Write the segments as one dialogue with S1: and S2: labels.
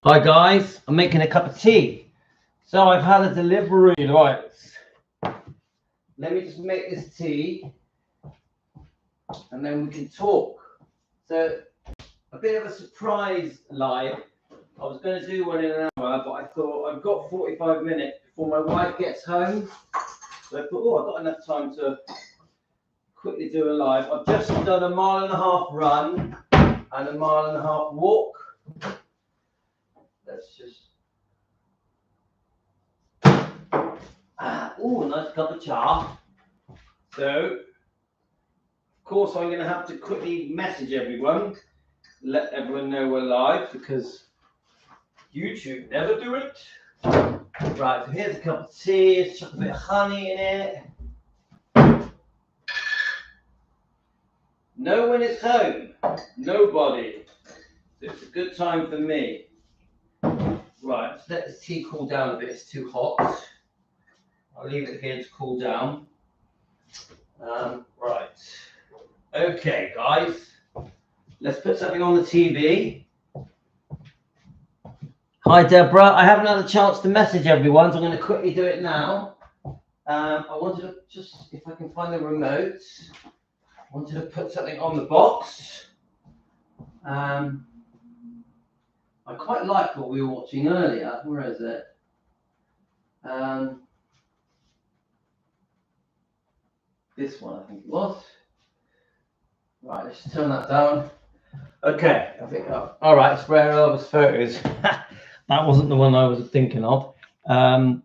S1: Hi guys, I'm making a cup of tea. So I've had a delivery, right? Let me just make this tea and then we can talk. So a bit of a surprise live. I was going to do one in an hour, but I thought I've got 45 minutes before my wife gets home. So I thought, oh, I've got enough time to quickly do a live. I've just done a 1.5 mile run and a 1.5 mile walk. Let's just a nice cup of char. So, of course, I'm going to have to quickly message everyone, let everyone know we're live because YouTube never do it. Right, so here's a cup of tea. Let's chuck a bit of honey in it. No one is home. Nobody. So it's a good time for me. Right, let's let this tea cool down a bit. It's too hot. I'll leave it here to cool down. Right. Okay, guys. Let's put something on the TV. Hi, Deborah. I haven't had a chance to message everyone, so I'm going to quickly do it now. I wanted to just, if I can find the remote, I wanted to put something on the box. I quite like what we were watching earlier. Where is it? This one, I think it was. Right, let's turn that down. Okay, I think. Oh, all right, it's rare Elvis photos. That wasn't the one I was thinking of. How's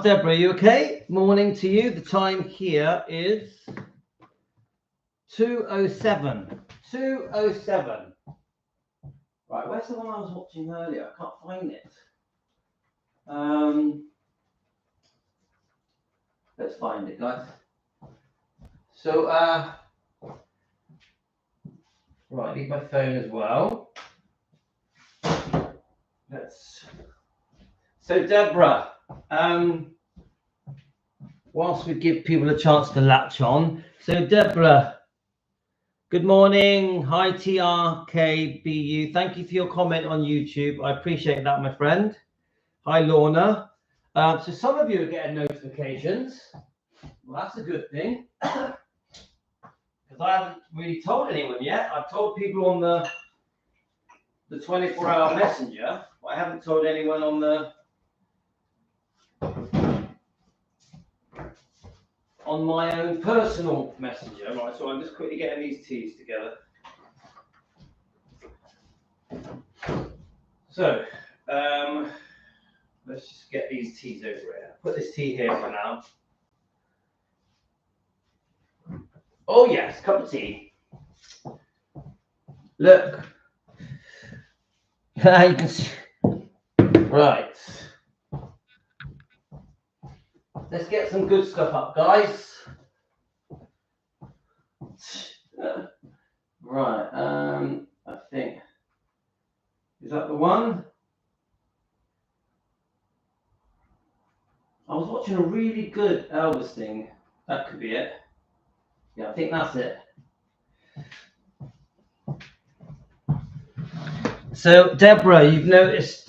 S1: Deborah? Are you okay? Morning to you. The time here is 2:07. 2:07. Right, where's the one I was watching earlier? I can't find it. Let's find it, guys. So, right, need my phone as well. So, Deborah, whilst we give people a chance to latch on. So, Deborah, good morning. Hi, TRKBU. Thank you for your comment on YouTube. I appreciate that, my friend. Hi, Lorna. So some of you are getting notifications. Well, that's a good thing. Because I haven't really told anyone yet. I've told people on the 24-hour messenger, but I haven't told anyone on my own personal messenger. Right, so I'm just quickly getting these teas together. So, let's just get these teas over here. Put this tea here for now. Oh yes, cup of tea. Look. You can see. Right. Let's get some good stuff up, guys. Right. I think. Is that the one? I was watching a really good Elvis thing. That could be it. Yeah, I think that's it. So, Deborah, you've noticed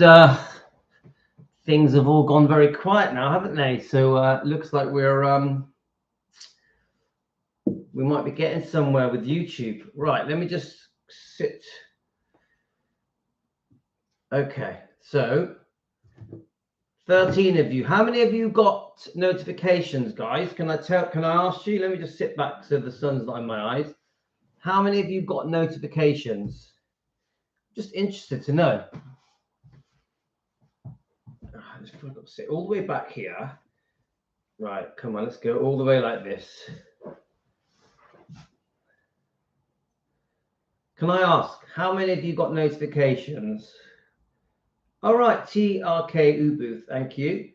S1: things have all gone very quiet now, haven't they? So, it looks like we might be getting somewhere with YouTube. Right, let me just sit. Okay, so 13 of you. How many of you got notifications, guys? Can I ask you? Let me just sit back so the sun's not in my eyes. How many of you got notifications? Just interested to know. I've got to sit all the way back here. Right, come on, let's go all the way like this. Can I ask, how many of you got notifications? All right, TRK Ubu, thank you.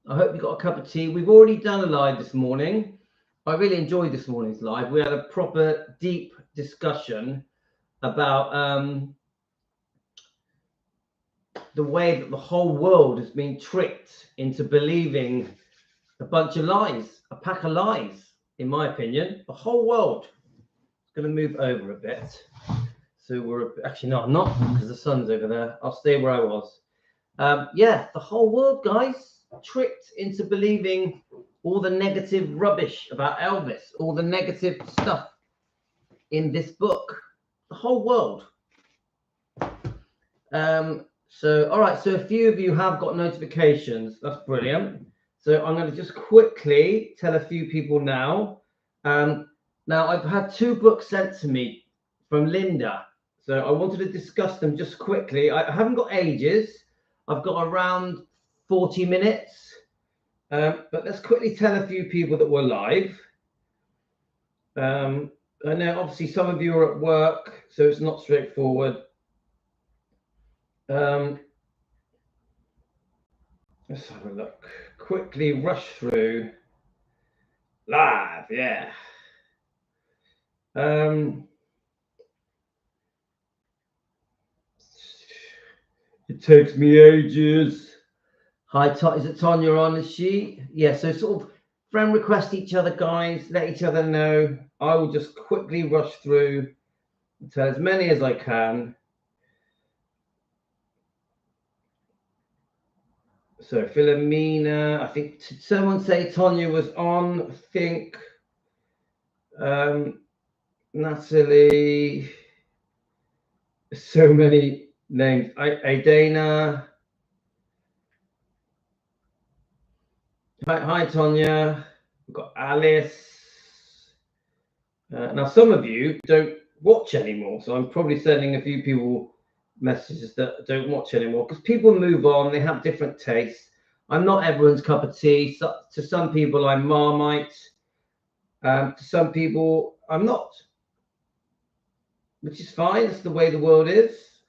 S1: I hope you got a cup of tea. We've already done a live this morning. I really enjoyed this morning's live. We had a proper deep discussion about the way that the whole world has been tricked into believing a bunch of lies, a pack of lies, in my opinion. The whole world. Going to move over a bit So we're actually no, I'm not because the sun's over there. I'll stay where I was. Yeah, the whole world, guys, tricked into believing all the negative rubbish about Elvis, all the negative stuff in this book. The whole world. So, all right. So a few of you have got notifications. That's brilliant. So I'm going to just quickly tell a few people now. Now I've had 2 books sent to me from Linda. So I wanted to discuss them just quickly. I haven't got ages. I've got around 40 minutes. But let's quickly tell a few people that we're live. I know obviously some of you are at work, so it's not straightforward. Let's have a look. Quickly rush through. Live, yeah. It takes me ages. Hi, is it Tanya on? Is she? Yeah, so sort of friend request each other, guys. Let each other know. I will just quickly rush through and tell as many as I can. So Philomena, I think someone say Tanya was on. I think Natalie. So many names. Adana. Hi, Tonya. We've got Alice. Now, some of you don't watch anymore, so I'm probably sending a few people messages that don't watch anymore because people move on. They have different tastes. I'm not everyone's cup of tea. So, to some people, I'm Marmite. To some people, I'm not, which is fine. That's the way the world is.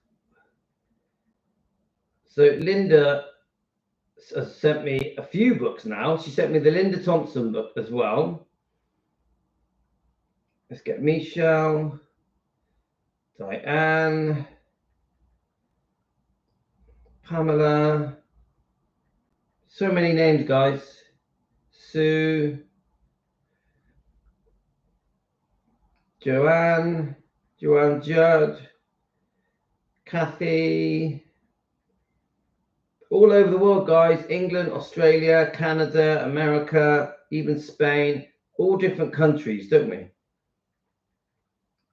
S1: So Linda has sent me a few books now. She sent me the Linda Thompson book as well. Let's get Michelle, Diane, Pamela. So many names, guys. Sue, Joanne Judd, Kathy. All over the world, guys. England, Australia, Canada, America, even Spain. All different countries, don't we?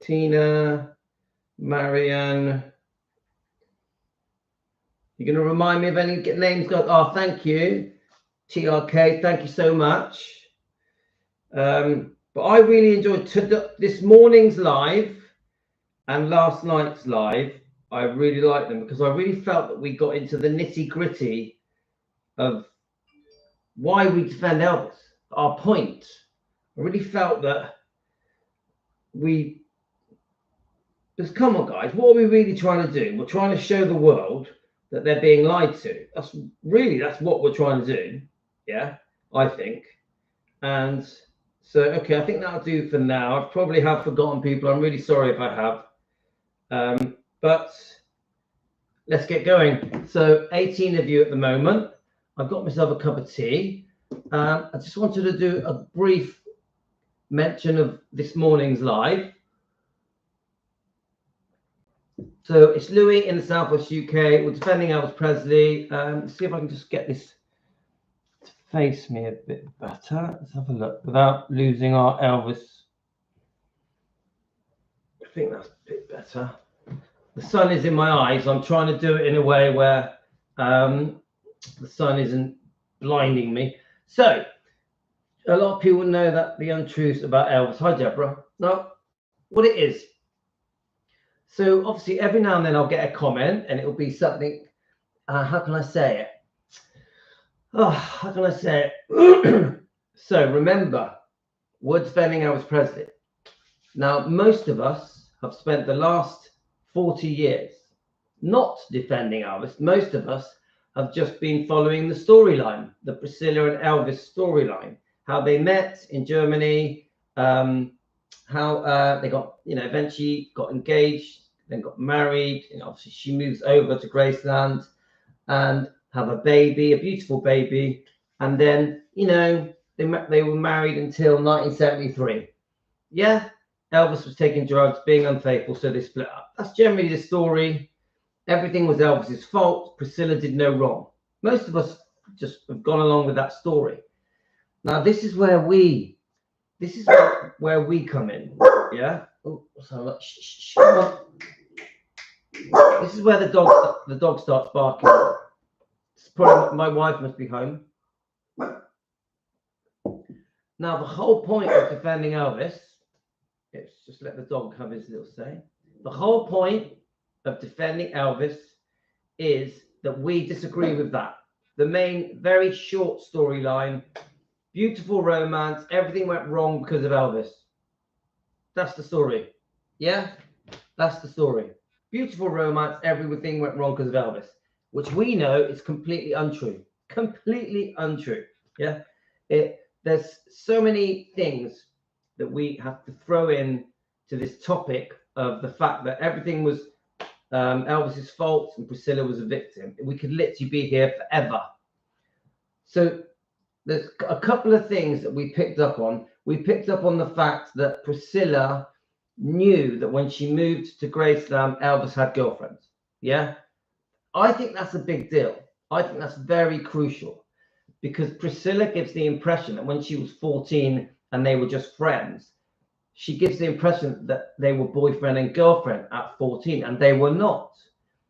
S1: Tina, Marianne. You're going to remind me of any names, guys? Oh, thank you. TRK, thank you so much. But I really enjoyed this morning's live and last night's live. I really liked them because I really felt that we got into the nitty-gritty of why we defend Elvis, our point. I really felt that just come on, guys, what are we really trying to do? We're trying to show the world that they're being lied to. That's what we're trying to do. Yeah, I think. And so, okay, I think that'll do for now. I probably have forgotten people. I'm really sorry if I have. But let's get going. So 18 of you at the moment. I've got myself a cup of tea. I just wanted to do a brief mention of this morning's live. So it's Louis in the Southwest UK. We're defending Elvis Presley. Let's see if I can just get this to face me a bit better. Let's have a look without losing our Elvis. I think that's a bit better. The sun is in my eyes. I'm trying to do it in a way where the sun isn't blinding me. So a lot of people know that the untruths about Elvis. Hi, Deborah. No, what it is. So obviously every now and then I'll get a comment and it'll be something, how can I say it? Oh, how can I say it? So remember, we're defending Elvis Presley. Now, most of us have spent the last 40 years not defending Elvis. Most of us have just been following the storyline, the Priscilla and Elvis storyline, how they met in Germany, how they got, eventually got engaged, then got married. Obviously she moves over to Graceland and have a baby, a beautiful baby. And then, they were married until 1973. Yeah. Elvis was taking drugs, being unfaithful, so they split up. That's generally the story. Everything was Elvis's fault. Priscilla did no wrong. Most of us just have gone along with that story. Now, this is where we come in. Yeah. Oh, sorry. Shh, come on. This is where the dog starts barking. It's probably, my wife must be home. Now, the whole point of defending Elvis, let's just let the dog have his little say. The whole point of defending Elvis is that we disagree with that. The main, very short storyline, beautiful romance, everything went wrong because of Elvis. That's the story. Yeah, that's the story. Beautiful romance, everything went wrong because of Elvis, which we know is completely untrue. Completely untrue. Yeah, there's so many things that we have to throw in to this topic of the fact that everything was Elvis's fault and Priscilla was a victim. We could literally be here forever. So there's a couple of things that we picked up on. We picked up on the fact that Priscilla knew that when she moved to Graceland, Elvis had girlfriends. Yeah, I think that's a big deal. I think that's very crucial, because Priscilla gives the impression that when she was 14 and they were just friends, she gives the impression that they were boyfriend and girlfriend at 14, and they were not.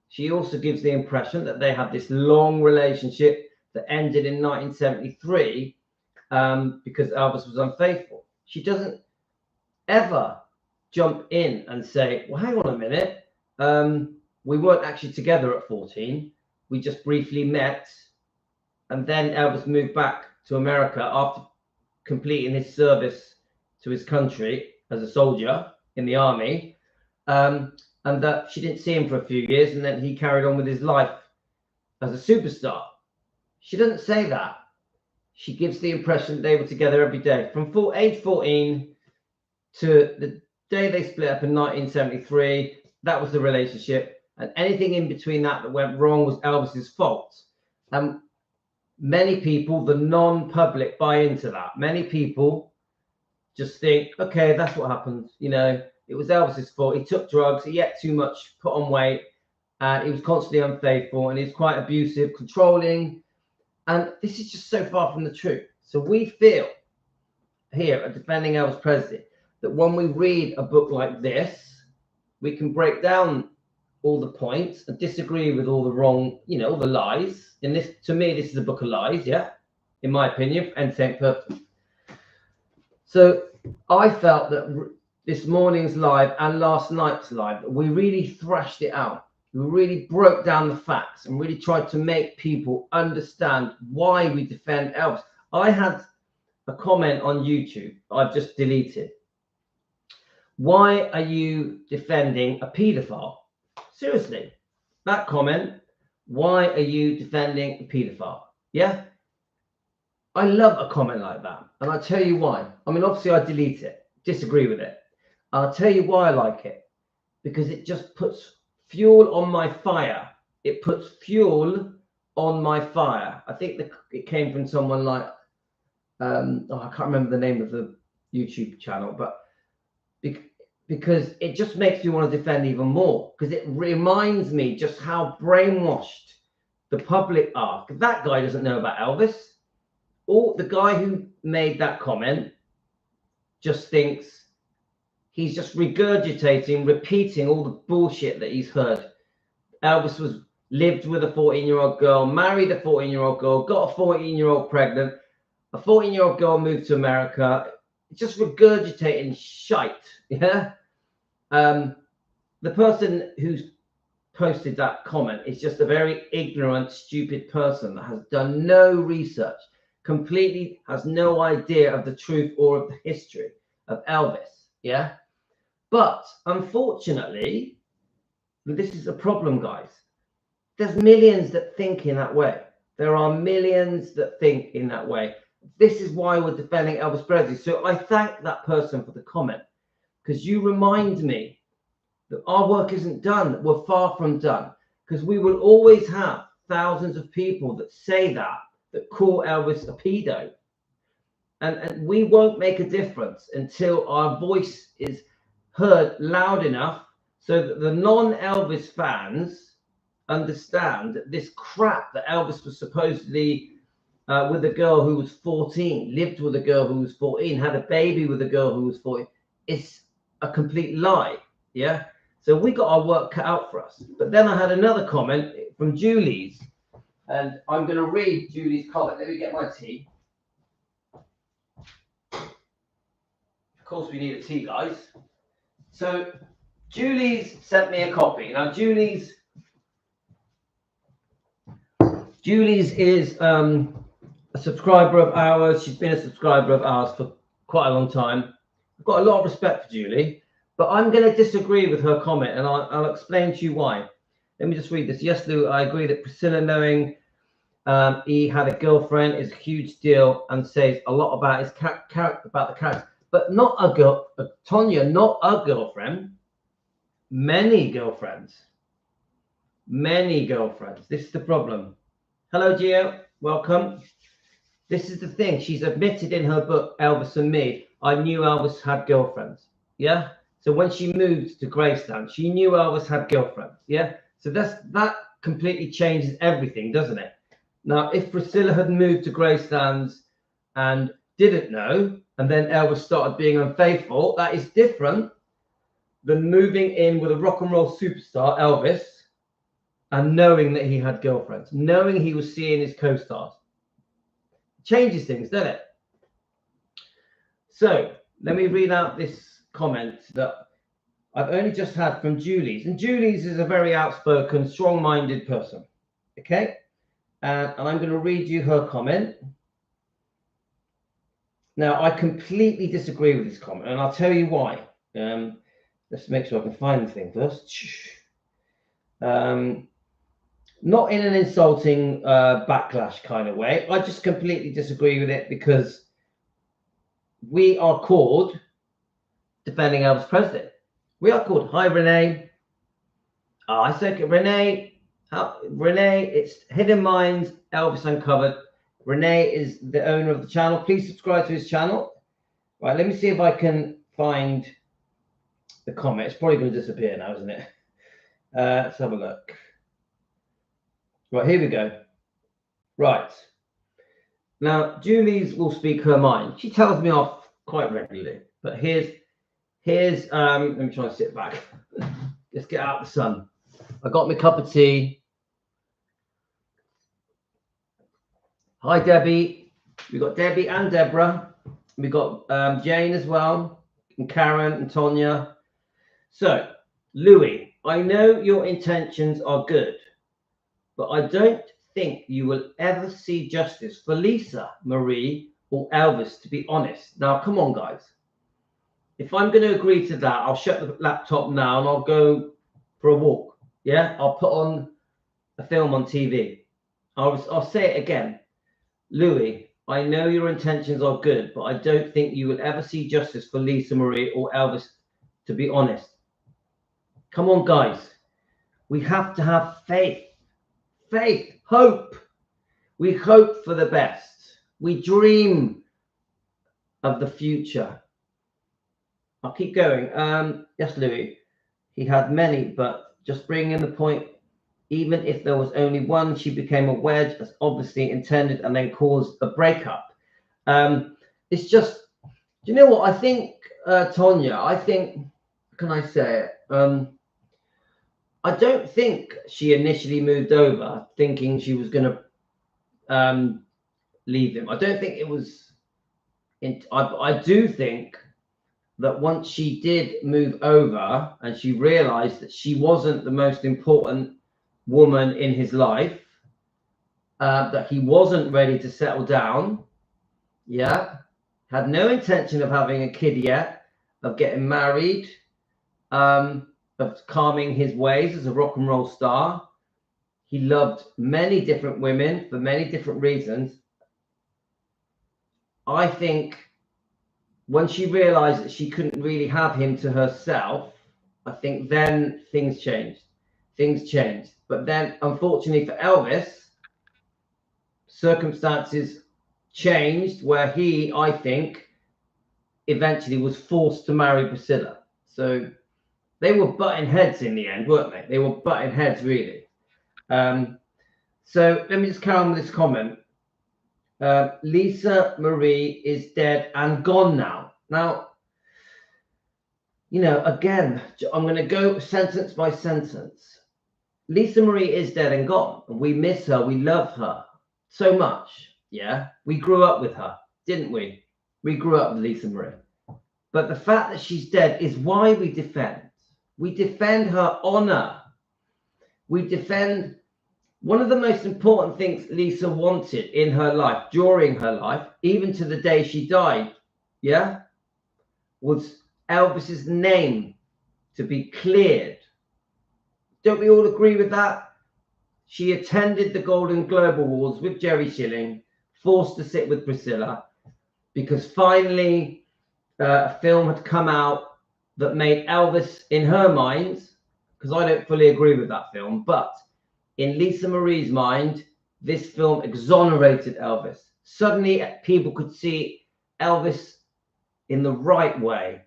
S1: She also gives the impression that they had this long relationship that ended in 1973 because Elvis was unfaithful. She doesn't ever jump in and say, well, hang on a minute. We weren't actually together at 14. We just briefly met. And then Elvis moved back to America after completing his service to his country as a soldier in the army. And that she didn't see him for a few years, and then he carried on with his life as a superstar. She doesn't say that. She gives the impression that they were together every day. From age 14 to the day they split up in 1973, that was the relationship. And anything in between that went wrong was Elvis's fault. And many people, the non-public, buy into that. Many people just think, okay, that's what happened. You know, it was Elvis's fault. He took drugs, he ate too much, put on weight, and he was constantly unfaithful, and he was quite abusive, controlling. And this is just so far from the truth. So we feel here at Defending Elvis Presley that when we read a book like this, we can break down all the points and disagree with all the wrong, you know, all the lies. In this, to me, this is a book of lies, yeah, in my opinion, for entertainment purposes. So I felt that this morning's live and last night's live, we really thrashed it out. We really broke down the facts and really tried to make people understand why we defend Elvis. I had a comment on YouTube I've just deleted. Why are you defending a paedophile? Seriously, that comment, why are you defending a paedophile? Yeah, I love a comment like that, and I'll tell you why. I mean, obviously I delete it, disagree with it. I'll tell you why I like it, because it just puts fuel on my fire. It puts fuel on my fire. I think it came from someone like, I can't remember the name of the YouTube channel, but because it just makes me want to defend even more, because it reminds me just how brainwashed the public are. That guy doesn't know about Elvis. Or the guy who made that comment just thinks he's just regurgitating, repeating all the bullshit that he's heard. Elvis lived with a 14-year-old girl, married a 14-year-old girl, got a 14-year-old pregnant. A 14-year-old girl moved to America. Just regurgitating shite. Yeah. The person who's posted that comment is just a very ignorant, stupid person that has done no research, completely has no idea of the truth or of the history of Elvis. Yeah. But unfortunately, this is a problem, guys. There's millions that think in that way. There are millions that think in that way. This is why we're defending Elvis Presley. So I thank that person for the comment, because you remind me that our work isn't done. We're far from done, because we will always have thousands of people that say that call Elvis a pedo. And we won't make a difference until our voice is heard loud enough so that the non-Elvis fans understand that this crap that Elvis was supposedly with a girl who was 14, lived with a girl who was 14, had a baby with a girl who was 14, is a complete lie. Yeah. So we got our work cut out for us. But then I had another comment from Julie's, and I'm going to read Julie's comment. Let me get my tea. Of course, we need a tea, guys. So Julie's sent me a copy. Now, Julie's is a subscriber of ours. She's been a subscriber of ours for quite a long time. I've got a lot of respect for Julie, but I'm going to disagree with her comment, and I'll explain to you why. Let me just read this. Yes, Lou, I agree that Priscilla knowing he had a girlfriend is a huge deal and says a lot about his character, about the character, but not a girl, Tonya, not a girlfriend. Many girlfriends. Many girlfriends. This is the problem. Hello, Gio. Welcome. This is the thing. She's admitted in her book, Elvis and Me, I knew Elvis had girlfriends. Yeah. So when she moved to Graceland, she knew Elvis had girlfriends. Yeah. So that completely changes everything, doesn't it? Now, if Priscilla had moved to Graceland and didn't know, and then Elvis started being unfaithful, that is different than moving in with a rock and roll superstar, Elvis, and knowing that he had girlfriends, knowing he was seeing his co-stars. Changes things, doesn't it? So let me read out this comment that I've only just had from Julie's. And Julie's is a very outspoken, strong-minded person. Okay? And I'm going to read you her comment. Now, I completely disagree with this comment, and I'll tell you why. Let's make sure I can find the thing first. Not in an insulting backlash kind of way. I just completely disagree with it because we are called defending Elvis Presley. We are called. Hi, Renee. I said Renee. Renee, it's Hidden Minds, Elvis Uncovered. Renee is the owner of the channel. Please subscribe to his channel. Right, let me see if I can find the comment. It's probably going to disappear now, isn't it? Let's have a look. Right, here we go. Right. Now, Julie's will speak her mind. She tells me off quite regularly. But here's let me try and sit back. Let's get out the sun. I got my cup of tea. Hi, Debbie. We got Debbie and Deborah. We got Jane as well, and Karen and Tonya. So, Louis, I know your intentions are good, but I don't think you will ever see justice for Lisa, Marie, or Elvis, to be honest. Now, come on, guys. If I'm going to agree to that, I'll shut the laptop now and I'll go for a walk. Yeah, I'll put on a film on TV. I'll say it again. Louis, I know your intentions are good, but I don't think you will ever see justice for Lisa Marie or Elvis, to be honest. Come on, guys. We have to have faith. Faith, hope. We hope for the best. We dream of the future. I'll keep going. Yes, Louis. He had many, but just bringing in the point, even if there was only one, she became a wedge, as obviously intended, and then caused a breakup. It's just, do you know what? I think, Tonya, I think, can I say it? I don't think she initially moved over thinking she was going to leave him. I don't think it was. I do think that once she did move over and she realized that she wasn't the most important woman in his life, that he wasn't ready to settle down, yeah, had no intention of having a kid yet, of getting married, of calming his ways as a rock and roll star. He loved many different women for many different reasons. I think when she realized that she couldn't really have him to herself, I think then things changed. Things changed. But then, unfortunately for Elvis, circumstances changed where he, I think, eventually was forced to marry Priscilla. So they were butting heads in the end, weren't they? They were butting heads, really. So let me just carry on with this comment. Lisa Marie is dead and gone now. Now, you know, again, I'm going to go sentence by sentence. Lisa Marie is dead and gone. And we miss her. We love her so much. Yeah. We grew up with her, didn't we? We grew up with Lisa Marie. But the fact that she's dead is why we defend. We defend her honor. We defend one of the most important things Lisa wanted in her life, during her life, even to the day she died, yeah, was Elvis's name to be cleared. Don't we all agree with that? She attended the Golden Globe Awards with Jerry Schilling, forced to sit with Priscilla, because finally a film had come out that made Elvis, in her mind, because I don't fully agree with that film, but in Lisa Marie's mind, this film exonerated Elvis. Suddenly, people could see Elvis in the right way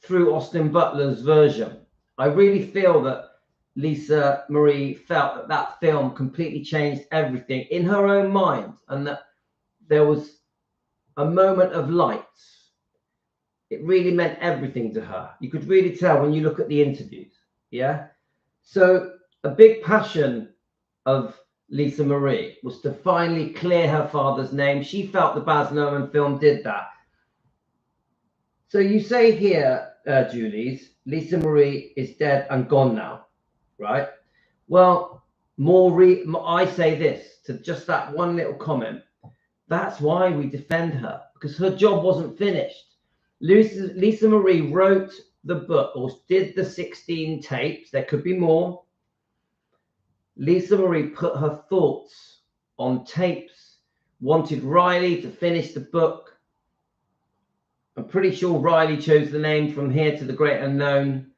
S1: through Austin Butler's version. I really feel that Lisa Marie felt that that film completely changed everything in her own mind, and that there was a moment of light. It really meant everything to her. You could really tell when you look at the interviews. Yeah. So a big passion of Lisa Marie was to finally clear her father's name. She felt the Baz Luhrmann film did that. So you say here, Julie's, Lisa Marie is dead and gone now, right? Well, I say this to just that one little comment. That's why we defend her, because her job wasn't finished. Lisa Marie wrote the book, or did the 16 tapes. There could be more. Lisa Marie put her thoughts on tapes, wanted Riley to finish the book. I'm pretty sure Riley chose the name From Here to the Great Unknown.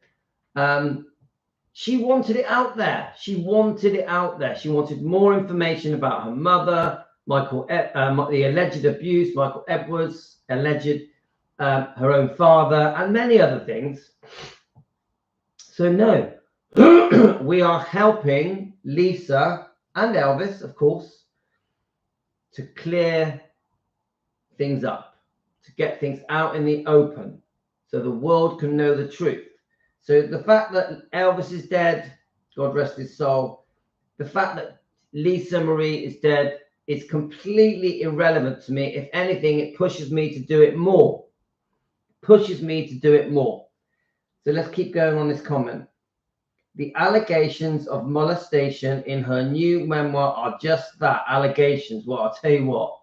S1: She wanted it out there. She wanted it out there. She wanted more information about her mother, the alleged abuse, Michael Edwards, alleged her own father, and many other things. So no, we are helping Lisa and Elvis, of course, to clear things up, to get things out in the open so the world can know the truth. So the fact that Elvis is dead, God rest his soul, the fact that Lisa Marie is dead is completely irrelevant to me. If anything, it pushes me to do it more. Pushes me to do it more. So let's keep going on this comment. The allegations of molestation in her new memoir are just that, allegations. Well, I'll tell you what.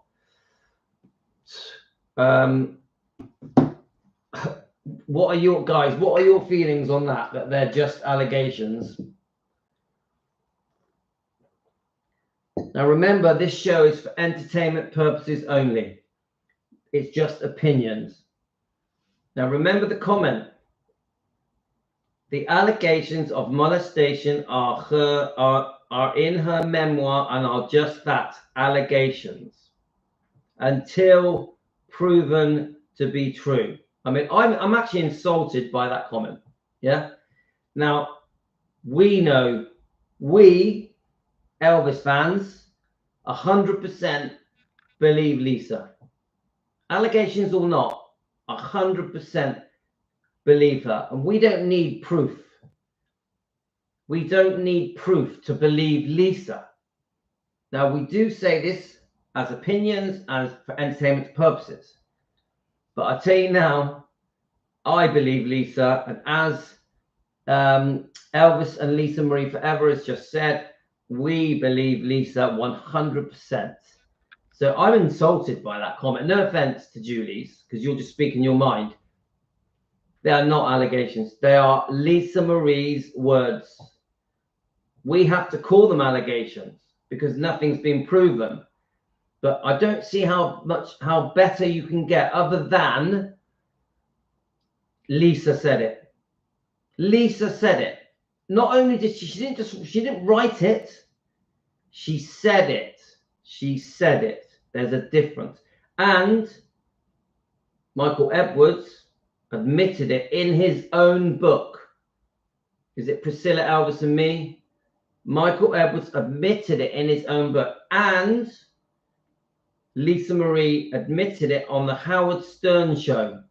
S1: What are your feelings on that they're just allegations? Now remember, this show is for entertainment purposes only. It's just opinions. Now remember the comment. The allegations of molestation are in her memoir and are just that, allegations, until proven to be true. I mean, I'm actually insulted by that comment. Yeah. Now, we know, Elvis fans, 100% believe Lisa. Allegations or not, 100% believe her. And we don't need proof. We don't need proof to believe Lisa. Now, we do say this as opinions and for entertainment purposes. But I tell you now, I believe Lisa, and as Elvis and Lisa Marie Forever has just said, we believe Lisa 100%. So I'm insulted by that comment. No offense to Julie's, because you're just speaking your mind. They are not allegations. They are Lisa Marie's words. We have to call them allegations because nothing's been proven. But I don't see how better you can get other than Lisa said it. Lisa said it. Not only did she didn't write it, she said it. She said it. There's a difference. And Michael Edwards admitted it in his own book. Is it Priscilla, Elvis and Me? Michael Edwards admitted it in his own book, and Lisa Marie admitted it on the Howard Stern show.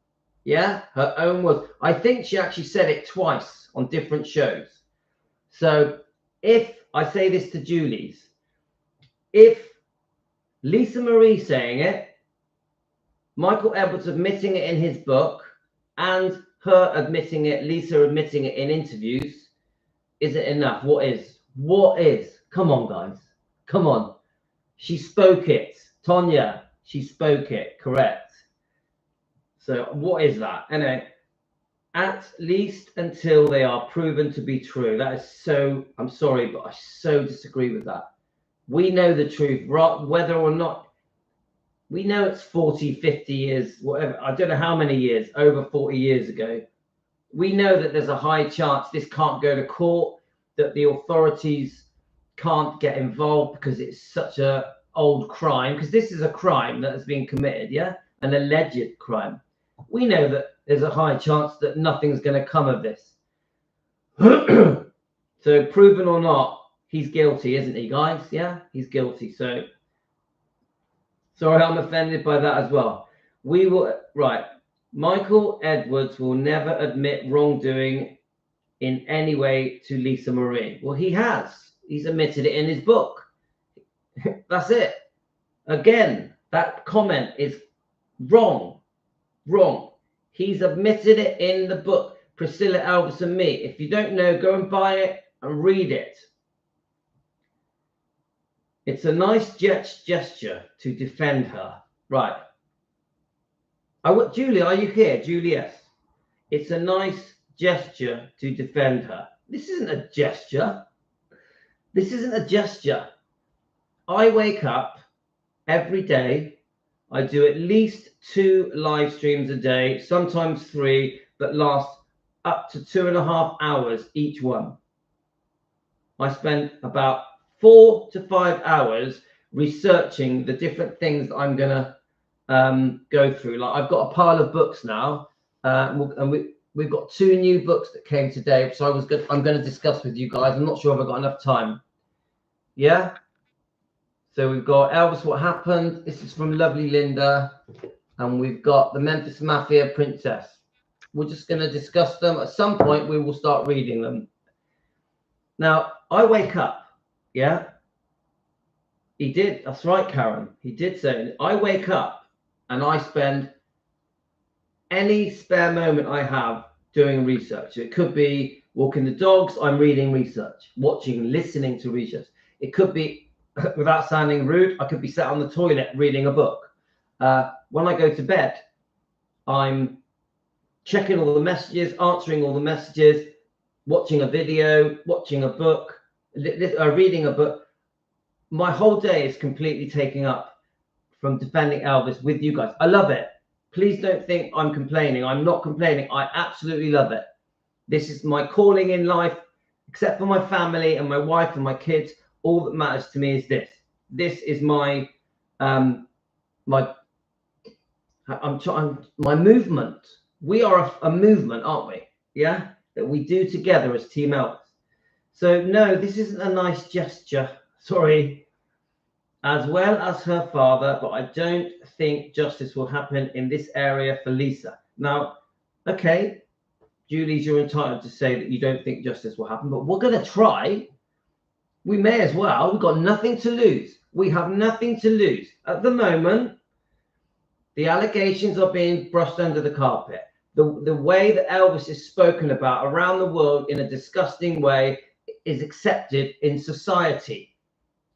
S1: Yeah, her own words. I think she actually said it twice on different shows. So if I say this to Julie's, if Lisa Marie saying it, Michael Edwards admitting it in his book, and her admitting it, Lisa admitting it in interviews, is it enough? What is? What is? Come on, guys. Come on. She spoke it. Tonya, she spoke it. Correct. So what is that? Anyway, at least until they are proven to be true. That is so, I'm sorry, but I so disagree with that. We know the truth, whether or not, we know it's 40, 50 years, whatever. I don't know how many years, over 40 years ago. We know that there's a high chance this can't go to court, that the authorities can't get involved because it's such a old crime, because this is a crime that has been committed, yeah? An alleged crime. We know that there's a high chance that nothing's going to come of this. So proven or not, he's guilty, isn't he, guys? Yeah, he's guilty. So sorry, I'm offended by that as well. We will, right. Michael Edwards will never admit wrongdoing in any way to Lisa Marie. Well, he has. He's admitted it in his book. That's it. Again, that comment is wrong. Wrong. He's admitted it in the book, Priscilla, Elvis and Me. If you don't know, go and buy it and read it. It's a nice gesture to defend her. Right. Julie, are you here? Juliet. It's a nice gesture to defend her. This isn't a gesture. This isn't a gesture. I wake up every day. I do at least 2 live streams a day, sometimes 3, but last up to 2.5 hours each one. I spend about 4 to 5 hours researching the different things that I'm gonna go through. Like I've got a pile of books now, and we've got 2 new books that came today, so I'm going to discuss with you guys. I'm not sure if I've got enough time. Yeah. So we've got Elvis, What Happened? This is from Lovely Linda, and we've got the Memphis Mafia Princess. We're just going to discuss them. At some point, we will start reading them. Now, I wake up. Yeah. He did. That's right, Karen. He did say, I wake up and I spend any spare moment I have doing research. It could be walking the dogs. I'm reading research, watching, listening to research. It could be, without sounding rude, I could be sat on the toilet reading a book. When I go to bed, I'm checking all the messages, answering all the messages, watching a video, watching a book, reading a book. My whole day is completely taken up from defending Elvis with you guys. I love it. Please don't think I'm complaining. I'm not complaining. I absolutely love it. This is my calling in life, except for my family and my wife and my kids. All that matters to me is this. This is my my movement. We are a movement, aren't we? Yeah, that we do together as Team Elvis. So no, this isn't a nice gesture. Sorry. As well as her father, but I don't think justice will happen in this area for Lisa. Now, okay, Julie, you're entitled to say that you don't think justice will happen, but we're going to try. We may as well. We've got nothing to lose. We have nothing to lose. At the moment, the allegations are being brushed under the carpet. The way that Elvis is spoken about around the world in a disgusting way is accepted in society.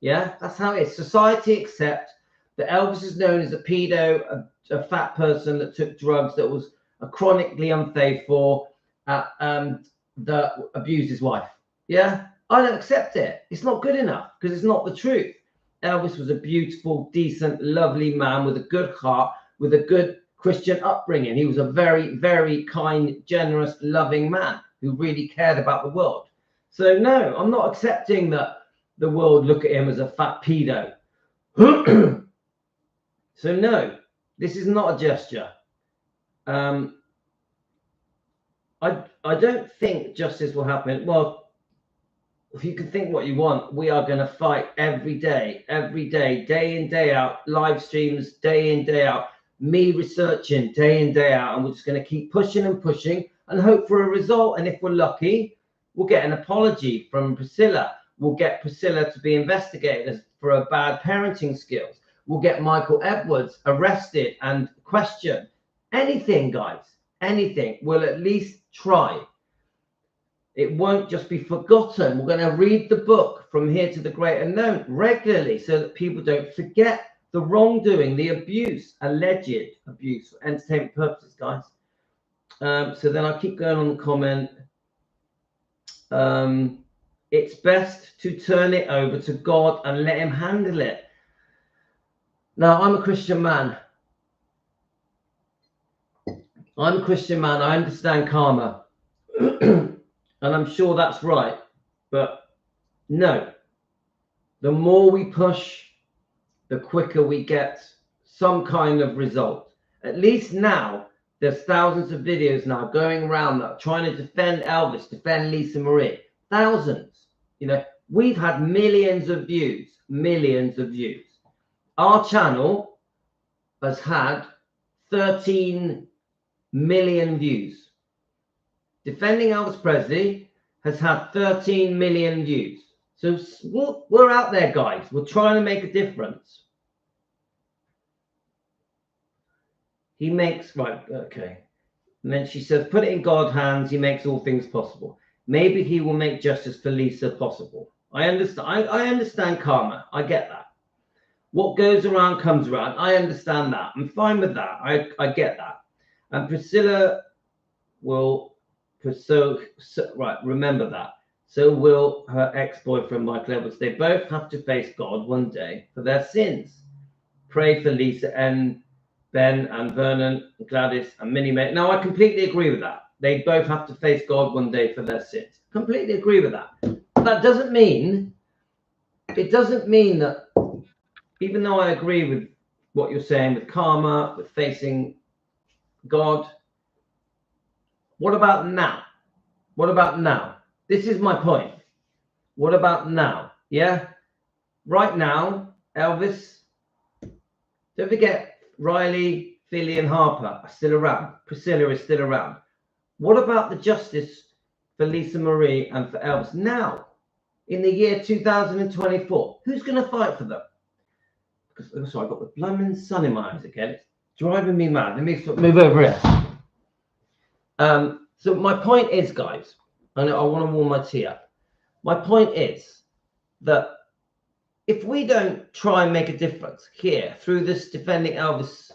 S1: Yeah, that's how it is. Society accepts that Elvis is known as a pedo, a fat person that took drugs, that was chronically unfaithful, that abused his wife. Yeah, I don't accept it. It's not good enough because it's not the truth. Elvis was a beautiful, decent, lovely man with a good heart, with a good Christian upbringing. He was a very, very kind, generous, loving man who really cared about the world. So no, I'm not accepting that the world look at him as a fat pedo. So no, this is not a gesture. I don't think justice will happen. Well, if you can think what you want, we are going to fight every day, day in, day out, live streams, day in, day out, me researching day in, day out, and we're just going to keep pushing and pushing and hope for a result. And if we're lucky, we'll get an apology from Priscilla. We'll get Priscilla to be investigated for her bad parenting skills. We'll get Michael Edwards arrested and questioned. Anything, guys, anything. We'll at least try. It won't just be forgotten. We're going to read the book From Here to the Great Unknown regularly so that people don't forget the wrongdoing, the abuse, alleged abuse for entertainment purposes, guys. So then I keep going on the comment. It's best to turn it over to God and let him handle it. Now, I'm a Christian man. I understand karma. And I'm sure that's right. But no, the more we push, the quicker we get some kind of result. At least now, there's thousands of videos now going around that are trying to defend Elvis, defend Lisa Marie. Thousands. You know, we've had millions of views. Our channel has had 13 million views. Defending Elvis Presley has had 13 million views. So we're out there, guys. We're trying to make a difference. He makes, right, okay. And then she says, put it in God's hands. He makes all things possible. Maybe he will make justice for Lisa possible. I understand. I understand karma. I get that. What goes around comes around. I understand that. I'm fine with that. I get that. And Priscilla will... right, remember that. So will her ex-boyfriend Michael Edwards. They both have to face God one day for their sins. Pray for Lisa and Ben and Vernon and Gladys and Minnie Mae. Now, I completely agree with that. They both have to face God one day for their sins. Completely agree with that. That doesn't mean, that even though I agree with what you're saying with karma, with facing God, what about now? What about now? This is my point. What about now? Yeah? Right now, Elvis, don't forget, Riley, Philly, and Harper are still around. Priscilla is still around. What about the justice for Lisa Marie and for Elvis now, in the year 2024? Who's going to fight for them? Because, sorry, I've got the blooming sun in my eyes again. It's driving me mad. Let me move over here. So my point is, guys, and I want to warm my tea up. My point is that if we don't try and make a difference here through this Defending Elvis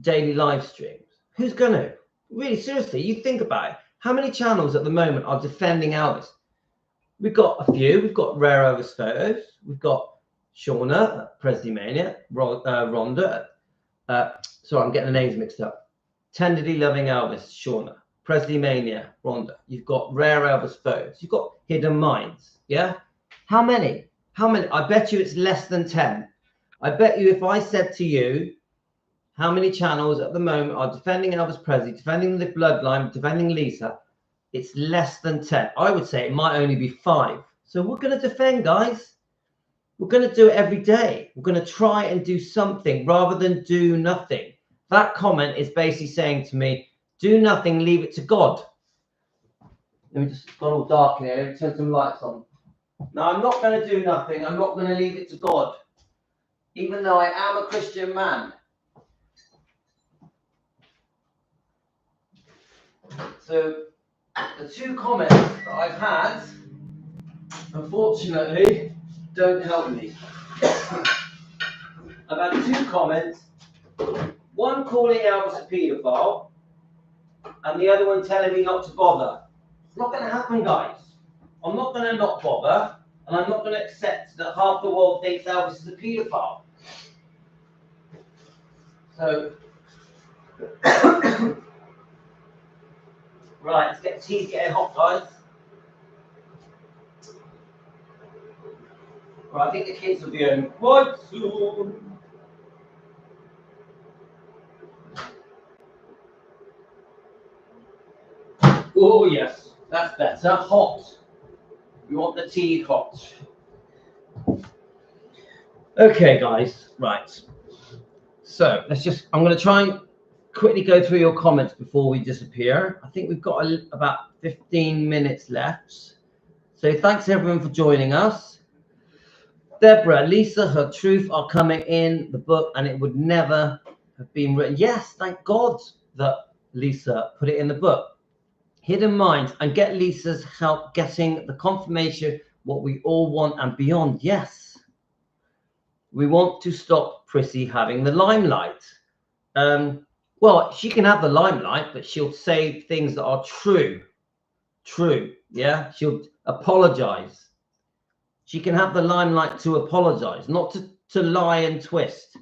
S1: daily live streams, who's going to? Really, seriously, you think about it. How many channels at the moment are defending Elvis? We've got a few. We've got Rare Elvis Photos. We've got Shauna, Presley Mania, Rhonda. Sorry, I'm getting the names mixed up. Tenderly Loving Elvis, Shauna. Presley Mania, Rhonda. You've got Rare Elvis Photos. You've got Hidden Minds. Yeah? How many? I bet you it's less than 10. I bet you if I said to you, how many channels at the moment are defending Elvis Presley, defending the bloodline, defending Lisa, it's less than 10. I would say it might only be 5. So we're going to defend, guys. We're going to do it every day. We're going to try and do something rather than do nothing. That comment is basically saying to me, do nothing, leave it to God. Let me just got all dark in here. Let me turn some lights on. Now, I'm not going to do nothing. I'm not going to leave it to God, even though I am a Christian man. So, the 2 comments that I've had, unfortunately, don't help me. I've had 2 comments. One calling Elvis a paedophile, and the other one telling me not to bother. It's not going to happen, guys. I'm not going to not bother, and I'm not going to accept that half the world thinks Elvis is a paedophile. So, right, let's get the tea getting hot, guys. Right, I think the kids will be home quite soon. Oh, yes, that's better. Hot. We want the tea hot. Okay, guys, right. So let's just, I'm going to try and quickly go through your comments before we disappear. I think we've got about 15 minutes left. So thanks everyone for joining us. Deborah, Lisa, her truth are coming in the book and it would never have been written. Yes, thank God that Lisa put it in the book. Hidden Minds, and get Lisa's help getting the confirmation what we all want and beyond. Yes. We want to stop Prissy having the limelight. Well, she can have the limelight, but she'll say things that are true. True. Yeah. She'll apologize. She can have the limelight to apologize, not to lie and twist.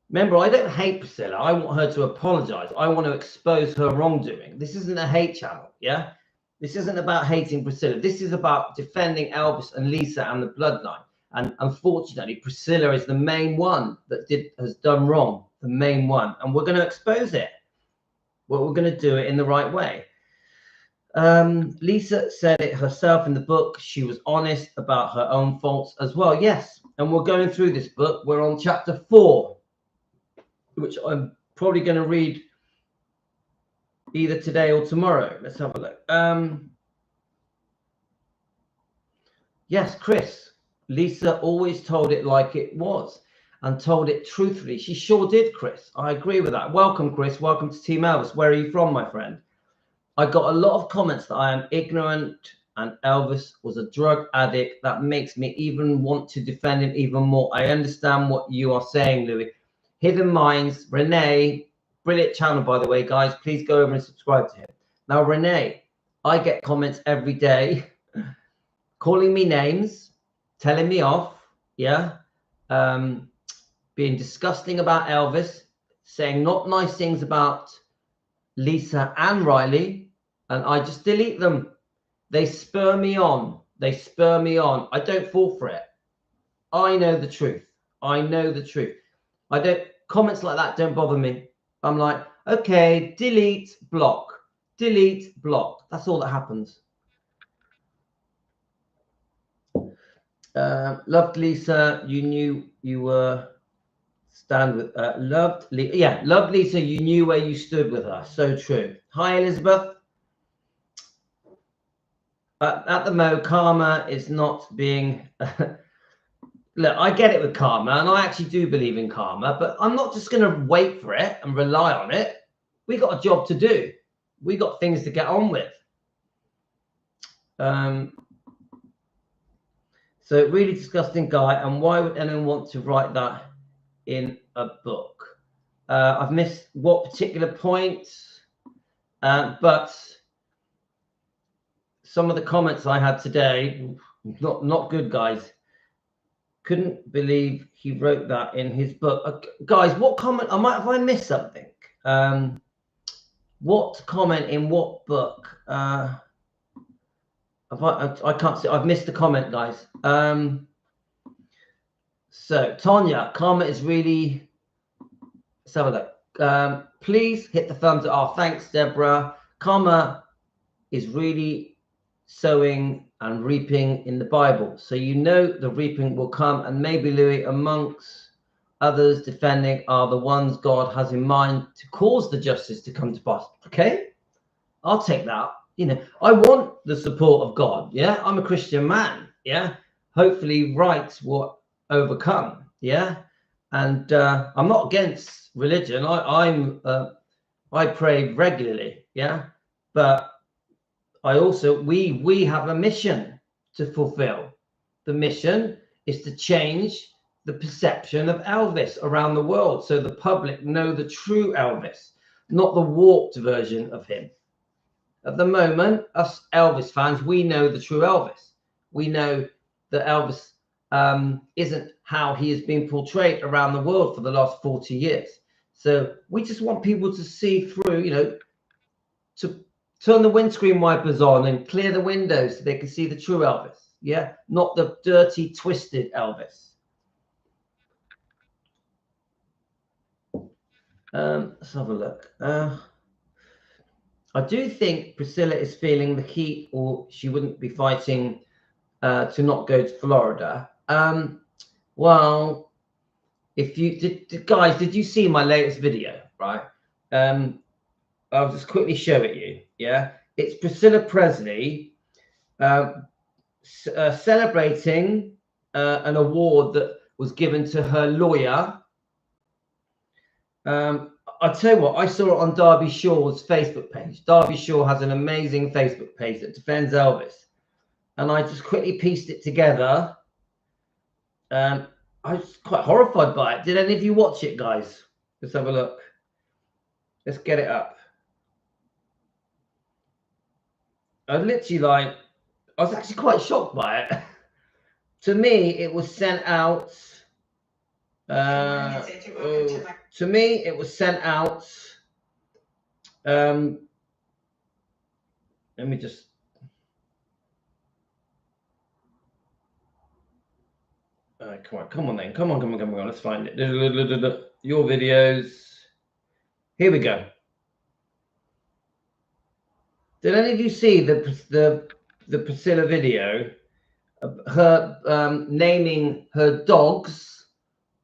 S1: Remember, I don't hate Priscilla. I want her to apologize. I want to expose her wrongdoing. This isn't a hate channel. Yeah. This isn't about hating Priscilla. This is about defending Elvis and Lisa and the bloodline. And unfortunately, Priscilla is the main one that has done wrong, the main one. And we're going to expose it. Well, we're going to do it in the right way. Lisa said it herself in the book. She was honest about her own faults as well. Yes. And we're going through this book. We're on chapter 4, which I'm probably going to read either today or tomorrow. Let's have a look. Yes, Chris. Lisa always told it like it was and told it truthfully. She sure did, Chris. I agree with that. Welcome, Chris. Welcome to Team Elvis. Where are you from, my friend? I got a lot of comments that I am ignorant and Elvis was a drug addict. That makes me even want to defend him even more. I understand what you are saying, Louis. Hidden Minds, Renee, brilliant channel, by the way, guys. Please go over and subscribe to him. Now, Renee, I get comments every day calling me names, telling me off, yeah, being disgusting about Elvis, saying not nice things about Lisa and Riley, and I just delete them. They spur me on. They spur me on. I don't fall for it. I know the truth. I know the truth. I don't, comments like that don't bother me. I'm like, okay, delete, block, delete, block. That's all that happens. Loved Lisa, you knew you were stand with loved Lisa, you knew where you stood with her. So true. Hi Elizabeth. At the moment, karma is not being look, I get it with karma and I actually do believe in karma, but I'm not just going to wait for it and rely on it. We got a job to do. We got things to get on with. So really disgusting guy, and why would anyone want to write that in a book? I've missed what particular points, but some of the comments I had today, not good, guys. Couldn't believe he wrote that in his book. Guys, what comment? Have I missed something? What comment in what book? I can't see. I've missed the comment, guys. So Tanya, karma is really. Let's have a look. Please hit the thumbs up. Oh, thanks, Deborah. Karma is really sowing and reaping in the Bible, so you know the reaping will come. And maybe Louis, amongst others defending, are the ones God has in mind to cause the justice to come to pass. Okay, I'll take that. You know, I want the support of God. Yeah, I'm a Christian man. Yeah, hopefully right will overcome. Yeah, and I'm not against religion. I pray regularly. Yeah, but I also we have a mission to fulfill. The mission is to change the perception of Elvis around the world, so the public know the true Elvis, not the warped version of him. At the moment, us Elvis fans, we know the true Elvis. We know that Elvis isn't how he has been portrayed around the world for the last 40 years. So we just want people to see through, you know, to turn the windscreen wipers on and clear the windows so they can see the true Elvis. Yeah, not the dirty, twisted Elvis. Let's have a look. I do think Priscilla is feeling the heat, or she wouldn't be fighting to not go to Florida. Well, if you did, guys, did you see my latest video? Right. I'll just quickly show it you. Yeah, it's Priscilla Presley celebrating an award that was given to her lawyer. I'll tell you what, I saw it on Derby Shaw's Facebook page. Derby Shaw has an amazing Facebook page that defends Elvis. And I just quickly pieced it together. I was quite horrified by it. Did any of you watch it, guys? Let's have a look. Let's get it up. I was literally I was actually quite shocked by it. To me, it was sent out. To me, it was sent out. Let me just. Come on then. Come on. Let's find it. Your videos. Here we go. Did any of you see the Priscilla video? Her naming her dogs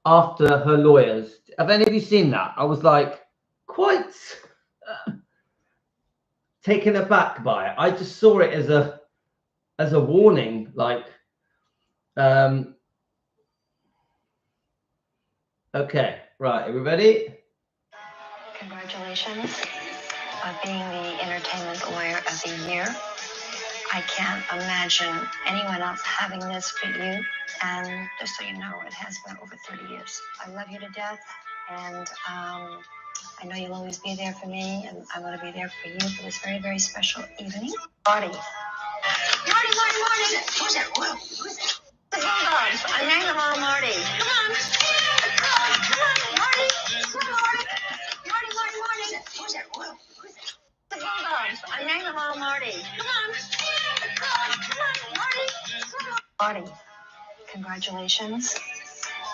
S1: after her lawyers. Have any of you seen that? I was like quite taken aback by it. I just saw it as a warning, okay, right, are we ready?
S2: Congratulations on being the Entertainment Lawyer of the Year. I can't imagine anyone else having this but you. And just so you know, it has been over 30 years. I love you to death, and I know you'll always be there for me, and I'm going to be there for you for this very, very special evening. Marty. Marty. Who's that? Who's that? The Bulldogs. I named them all Marty. Come on, Marty. Come on, Marty. Marty. Who's that? The Bulldogs. I named them all Marty. Come on, Marty. Marty, congratulations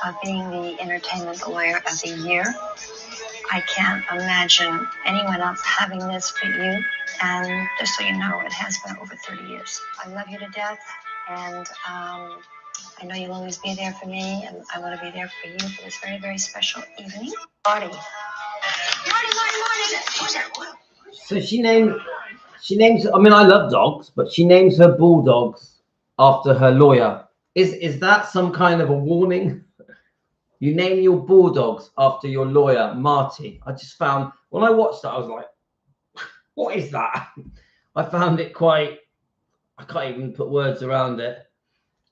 S2: on being the Entertainment Lawyer of the Year. I can't imagine anyone else having this but you. And just so you know, it has been over 30 years. I love you to death, and I know you'll always be there for me, and I want to be there for you for this very, very special evening. Marty. Who's that?
S1: So she names, I mean, I love dogs, but she names her bulldogs after her lawyer. Is that some kind of a warning? You name your bulldogs after your lawyer, Marty. I just found, when I watched that, I was like, what is that? I found it quite, I can't even put words around it.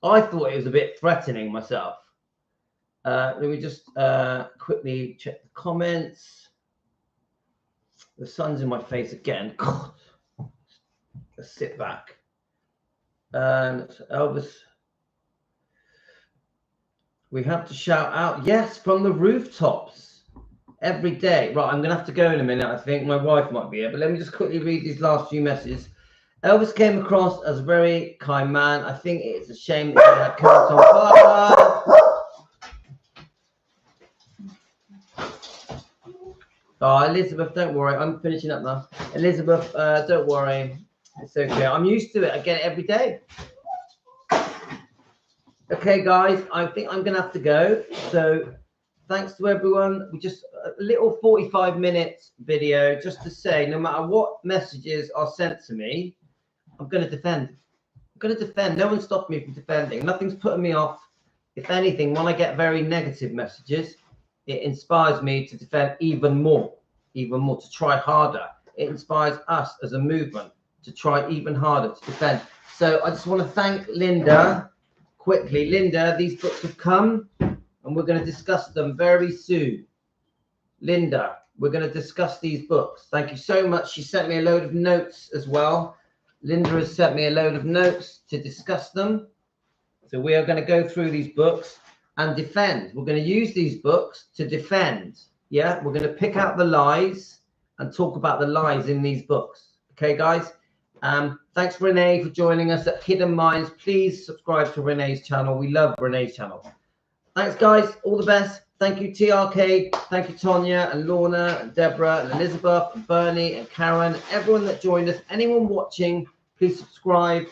S1: I thought it was a bit threatening myself. Let me just quickly check the comments. The sun's in my face again. God. Let's sit back. And Elvis. We have to shout out, yes, from the rooftops every day. Right, I'm going to have to go in a minute. I think my wife might be here, but let me just quickly read these last few messages. Elvis came across as a very kind man. I think it's a shame that he had coats on fire. Oh, Elizabeth, don't worry. I'm finishing up now. Elizabeth, don't worry. It's okay. I'm used to it. I get it every day. Okay, guys, I think I'm going to have to go. So thanks to everyone. We just a little 45-minute video just to say, no matter what messages are sent to me, I'm going to defend. I'm going to defend. No one stopped me from defending. Nothing's putting me off. If anything, when I get very negative messages, it inspires me to defend even more, to try harder. It inspires us as a movement to try even harder to defend. So I just want to thank Linda. Quickly, Linda, these books have come and we're going to discuss them very soon. Linda, we're going to discuss these books. Thank you so much. She sent me a load of notes as well. Linda has sent me a load of notes to discuss them. So we are going to go through these books and defend. We're going to use these books to defend. Yeah, we're going to pick out the lies and talk about the lies in these books. Okay, guys? Thanks, Renee, for joining us at Hidden Minds. Please subscribe to Renee's channel. We love Renee's channel. Thanks, guys. All the best. Thank you, TRK. Thank you, Tonya and Lorna and Deborah and Elizabeth and Bernie and Karen, everyone that joined us. Anyone watching, please subscribe,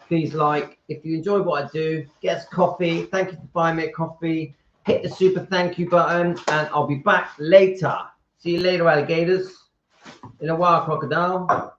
S1: please like. If you enjoy what I do, get us coffee. Thank you for buying me a coffee. Hit the super thank you button, and I'll be back later. See you later, alligators. In a while, crocodile.